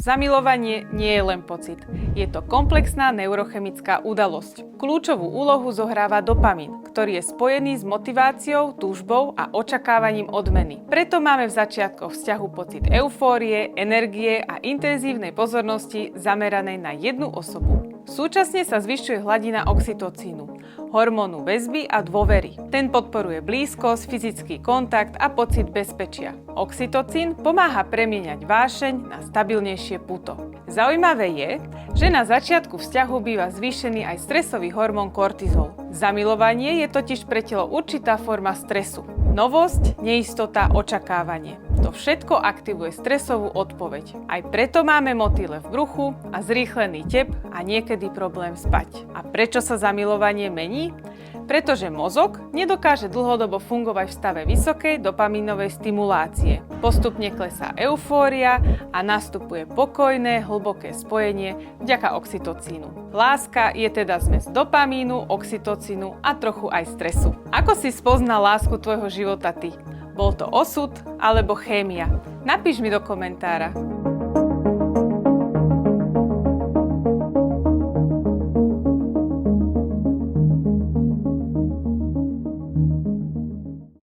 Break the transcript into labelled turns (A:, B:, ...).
A: Zamilovanie nie je len pocit. Je to komplexná neurochemická udalosť. Kľúčovú úlohu zohráva dopamín, ktorý je spojený s motiváciou, túžbou a očakávaním odmeny. Preto máme v začiatkoch vzťahu pocit eufórie, energie a intenzívnej pozornosti zameranej na jednu osobu. Súčasne sa zvyšuje hladina oxytocínu, hormónu väzby a dôvery. Ten podporuje blízkosť, fyzický kontakt a pocit bezpečia. Oxytocín pomáha premieňať vášeň na stabilnejšie puto. Zaujímavé je, že na začiatku vzťahu býva zvýšený aj stresový hormón kortizol. Zamilovanie je totiž pre telo určitá forma stresu. Novosť, neistota, očakávanie. To všetko aktivuje stresovú odpoveď. Aj preto máme motýle v bruchu a zrýchlený tep a niekedy problém spať. A prečo sa zamilovanie mení? Pretože mozog nedokáže dlhodobo fungovať v stave vysokej dopamínovej stimulácie. Postupne klesá eufória a nastupuje pokojné, hlboké spojenie vďaka oxytocínu. Láska je teda zmes dopamínu, oxytocínu a trochu aj stresu. Ako si spoznal lásku tvojho života ty? Bol to osud alebo chémia? Napíš mi do komentára.